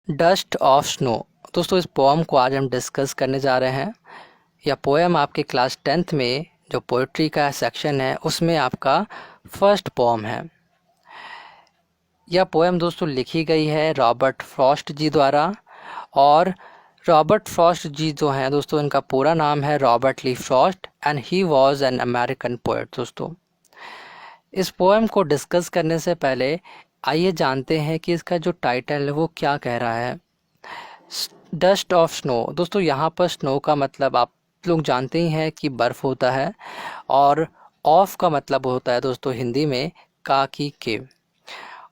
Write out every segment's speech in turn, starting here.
Dust of snow. दोस्तों इस poem को आज हम डिस्कस करने जा रहे हैं। यह पोएम आपके क्लास 10th में जो पोइट्री का सेक्शन है उसमें आपका फर्स्ट पोएम है। यह पोएम दोस्तों लिखी गई है रॉबर्ट फ्रॉस्ट जी द्वारा। और रॉबर्ट फ्रॉस्ट जी जो हैं दोस्तों, इनका पूरा नाम है Robert Lee Frost and he was an American poet. दोस्तों इस पोएम को डिस्कस करने से पहले आइए जानते हैं कि इसका जो टाइटल है वो क्या कह रहा है। Dust of snow. दोस्तों यहाँ पर स्नो का मतलब आप लोग जानते ही हैं कि बर्फ़ होता है, और ऑफ का मतलब होता है दोस्तों हिंदी में का की के,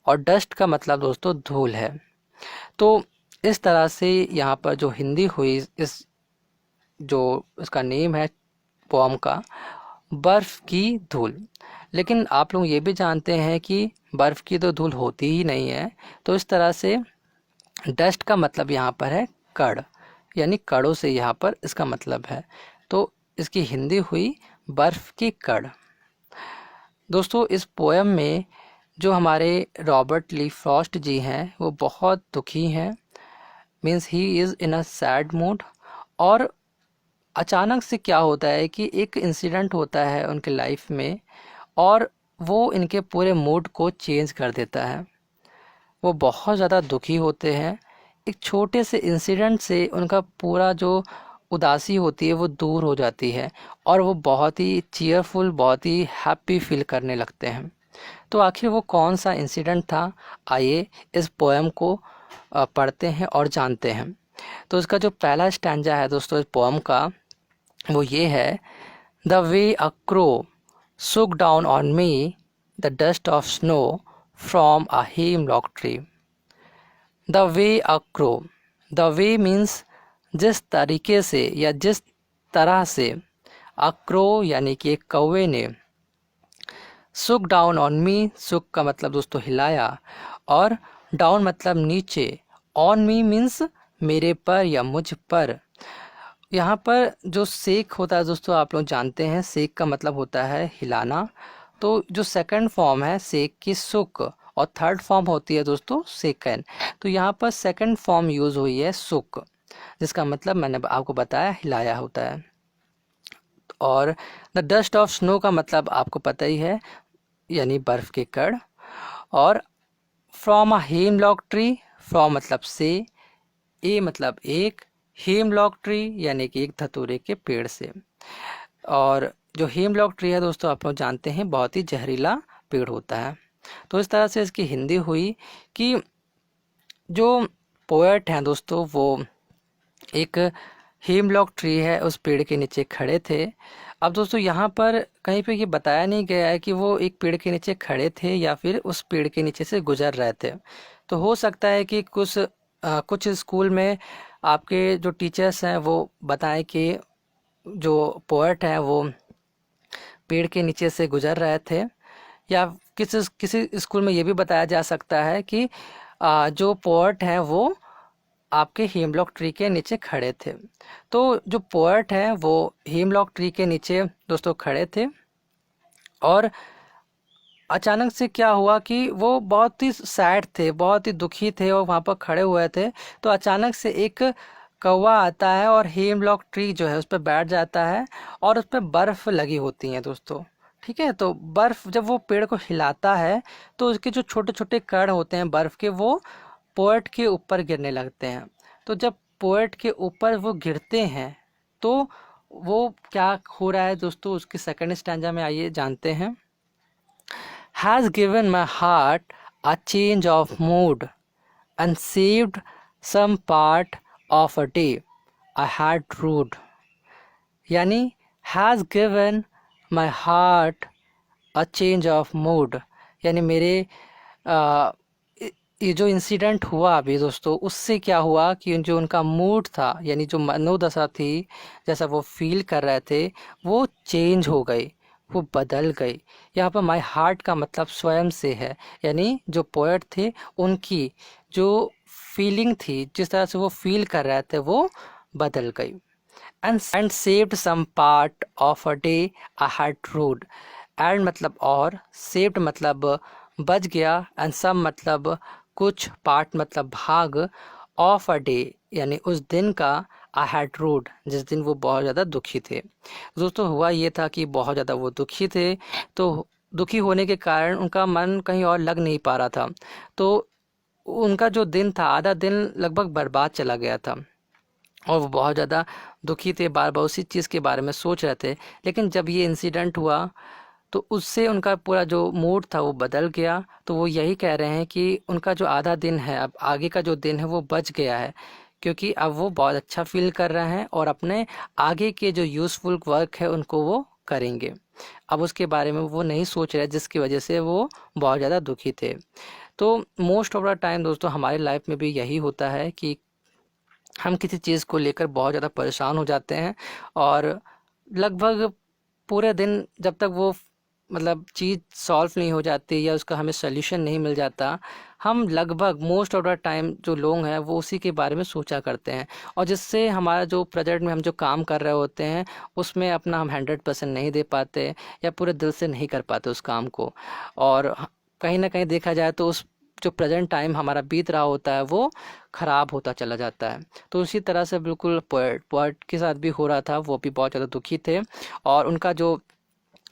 और डस्ट का मतलब दोस्तों धूल है। तो इस तरह से यहाँ पर जो हिंदी हुई, इस जो इसका नेम है पोम का, बर्फ़ की धूल। लेकिन आप लोग ये भी जानते हैं कि बर्फ़ की तो धूल होती ही नहीं है। तो इस तरह से डस्ट का मतलब यहाँ पर है कण, यानी कणों से यहाँ पर इसका मतलब है। तो इसकी हिंदी हुई बर्फ़ की कण। दोस्तों इस पोएम में जो हमारे रॉबर्ट ली फ्रॉस्ट जी हैं वो बहुत दुखी हैं, means he is in a sad mood. और अचानक से क्या होता है कि एक इंसिडेंट होता है उनके लाइफ में, और वो इनके पूरे मूड को चेंज कर देता है। वो बहुत ज़्यादा दुखी होते हैं। एक छोटे से इंसिडेंट से उनका पूरा जो उदासी होती है वो दूर हो जाती है, और वो बहुत ही चीयरफुल, बहुत ही हैप्पी फील करने लगते हैं। तो आखिर वो कौन सा इंसिडेंट था, आइए इस पोएम को पढ़ते हैं और जानते हैं। तो इसका जो पहला स्टैंजा है दोस्तों इस पोएम का, वो ये है: द वे अ क्रो सुक down on me the dust of snow from a hemlock tree. The way a crow, the way means जिस तरीके से या जिस तरह से, अ क्रो यानी कि एक कौवे ने, सुक डाउन ऑन मी, सुक का मतलब दोस्तों हिलाया, और डाउन मतलब नीचे, ऑन मी मीन्स मेरे पर या मुझ पर। यहाँ पर जो सेक होता है दोस्तों, आप लोग जानते हैं सेक का मतलब होता है हिलाना। तो जो सेकंड फॉर्म है सेक की सुक, और थर्ड फॉर्म होती है दोस्तों सेकंड। तो यहाँ पर सेकंड फॉर्म यूज़ हुई है सुक, जिसका मतलब मैंने आपको बताया हिलाया होता है। और द डस्ट ऑफ स्नो का मतलब आपको पता ही है, यानी बर्फ़ के कण। और from a hemlock tree, from मतलब से, ए मतलब एक, हेमलॉक ट्री यानी कि एक धतूरे के पेड़ से। और जो हेमलॉक ट्री है दोस्तों, आप लोग जानते हैं बहुत ही जहरीला पेड़ होता है। तो इस तरह से इसकी हिंदी हुई कि जो पोएट हैं दोस्तों वो एक हेमलॉक ट्री है उस पेड़ के नीचे खड़े थे। अब दोस्तों यहाँ पर कहीं पे ये बताया नहीं गया है कि वो एक पेड़ के नीचे खड़े थे या फिर उस पेड़ के नीचे से गुजर रहे थे। तो हो सकता है कि कुछ स्कूल में आपके जो टीचर्स हैं वो बताएं कि जो पोएट हैं वो पेड़ के नीचे से गुजर रहे थे। या किसी किसी स्कूल में ये भी बताया जा सकता है कि जो पोएट हैं वो आपके हेमलॉक ट्री के नीचे खड़े थे। तो जो पोएट हैं वो हेमलॉक ट्री के नीचे दोस्तों खड़े थे, और अचानक से क्या हुआ कि वो बहुत ही सैड थे, बहुत ही दुखी थे, और वहाँ पर खड़े हुए थे। तो अचानक से एक कौवा आता है और हेमलॉक ट्री जो है उस पर बैठ जाता है, और उस पर बर्फ़ लगी होती है दोस्तों। ठीक है, तो बर्फ़ जब वो पेड़ को हिलाता है तो उसके जो छोटे छोटे कण होते हैं बर्फ़ के, वो पोएट के ऊपर गिरने लगते हैं। तो जब पोएट के ऊपर वो गिरते हैं तो वो क्या हो रहा है दोस्तों, उसके सेकंड स्टैंजा में आइए जानते हैं। Has given my heart a change of mood and saved some part of a day I had rued। यानी has given my heart a change of mood, यानी मेरे आ, ये जो इंसिडेंट हुआ अभी दोस्तों, उससे क्या हुआ कि जो उनका मूड था, यानी जो मनोदशा थी, जैसा वो फील कर रहे थे, वो चेंज हो गई, वो बदल गई। यहाँ पर माय हार्ट का मतलब स्वयं से है, यानी जो पोएट थे उनकी जो फीलिंग थी, जिस तरह से वो फील कर रहे थे, वो बदल गई। And saved some part of a day I had rued. And मतलब और, सेव्ड मतलब बच गया, एंड सम मतलब कुछ, पार्ट मतलब भाग, ऑफ अ डे, यानी उस दिन का, आई हैड रूड, जिस दिन वो बहुत ज़्यादा दुखी थे। दोस्तों हुआ ये था कि बहुत ज़्यादा वो दुखी थे, तो दुखी होने के कारण उनका मन कहीं और लग नहीं पा रहा था, तो उनका जो दिन था, आधा दिन लगभग बर्बाद चला गया था और वो बहुत ज़्यादा दुखी थे, बार बार उसी चीज़ के बारे में सोच रहे थे। लेकिन जब ये इंसिडेंट हुआ तो उससे उनका पूरा जो मूड था वो बदल गया। तो वो यही कह रहे हैं कि उनका जो आधा दिन है, अब आगे का जो दिन है वो बच गया है, क्योंकि अब वो बहुत अच्छा फील कर रहे हैं और अपने आगे के जो यूज़फुल वर्क है उनको वो करेंगे। अब उसके बारे में वो नहीं सोच रहे, जिसकी वजह से वो बहुत ज़्यादा दुखी थे। तो मोस्ट ऑफ द टाइम दोस्तों हमारी लाइफ में भी यही होता है कि हम किसी चीज़ को लेकर बहुत ज़्यादा परेशान हो जाते हैं और लगभग पूरे दिन जब तक वो मतलब चीज़ सॉल्व नहीं हो जाती या उसका हमें सल्यूशन नहीं मिल जाता, हम लगभग मोस्ट ऑफ द टाइम जो लोग हैं वो उसी के बारे में सोचा करते हैं, और जिससे हमारा जो प्रेजेंट में हम जो काम कर रहे होते हैं उसमें अपना हम 100% नहीं दे पाते या पूरे दिल से नहीं कर पाते उस काम को। और कहीं ना कहीं देखा जाए तो उस जो प्रेजेंट टाइम हमारा बीत रहा होता है वो ख़राब होता चला जाता है। तो उसी तरह से बिल्कुल पोएट के साथ भी हो रहा था, वो भी बहुत ज़्यादा दुखी थे और उनका जो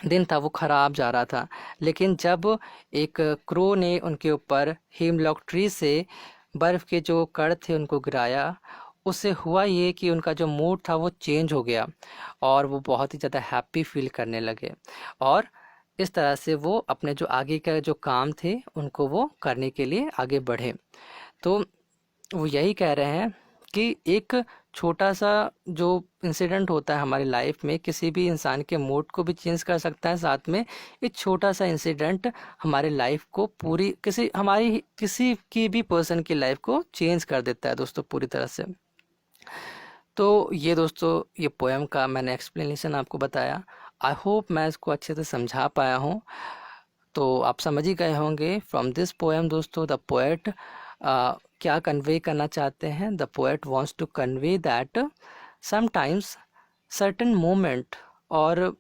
दिन था वो ख़राब जा रहा था। लेकिन जब एक क्रो ने उनके ऊपर हिमलॉक ट्री से बर्फ़ के जो कण थे उनको गिराया, उससे हुआ ये कि उनका जो मूड था वो चेंज हो गया और वो बहुत ही ज़्यादा हैप्पी फील करने लगे और इस तरह से वो अपने जो आगे का जो काम थे उनको वो करने के लिए आगे बढ़े। तो वो यही कह रहे हैं कि एक छोटा सा जो इंसिडेंट होता है हमारी लाइफ में किसी भी इंसान के मूड को भी चेंज कर सकता है, साथ में एक छोटा सा इंसिडेंट हमारी लाइफ को पूरी किसी की भी पर्सन की लाइफ को चेंज कर देता है दोस्तों पूरी तरह से। तो ये दोस्तों ये पोएम का मैंने एक्सप्लेनेशन आपको बताया। आई होप मैं इसको अच्छे से समझा पाया हूँ। तो आप समझ ही गए होंगे फ्रॉम दिस पोएम दोस्तों द पोएट क्या कन्वे करना चाहते हैं। The poet wants to convey that sometimes certain moment or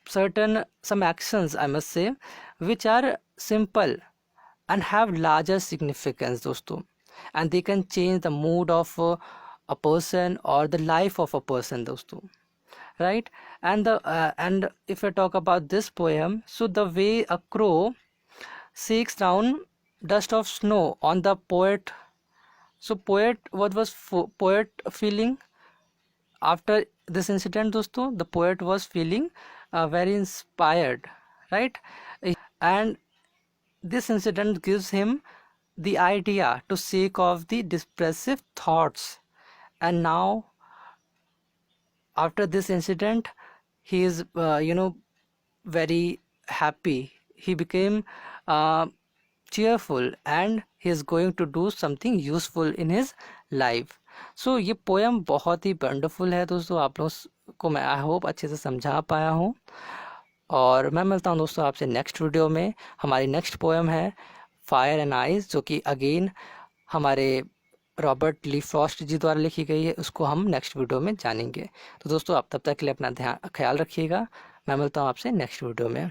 some actions, I must say, which are simple and have larger significance दोस्तों, and they can change the mood of a person or the life of a person दोस्तों, right? And if I talk about this poem, so the way a crow seeks down dust of snow on the poet. So what was poet feeling after this incident दोस्तों? The poet was feeling very inspired, right? And this incident gives him the idea to shake off the depressive thoughts, and now after this incident he is very happy. He became uh, cheerful and he is going to do something useful in his life. सो ये poem बहुत ही wonderful है दोस्तों, आप लोगों को मैं I hope अच्छे से समझा पाया हूँ और मैं मिलता हूँ दोस्तों आपसे नेक्स्ट वीडियो में। हमारी नेक्स्ट पोएम है फायर एंड आइज, जो कि अगेन हमारे रॉबर्ट ली फ्रॉस्ट जी द्वारा लिखी गई है, उसको हम नेक्स्ट वीडियो में जानेंगे। तो दोस्तों आप तब तक के लिए अपना ख्याल रखिएगा। मैं मिलता हूँ आपसे नेक्स्ट वीडियो में।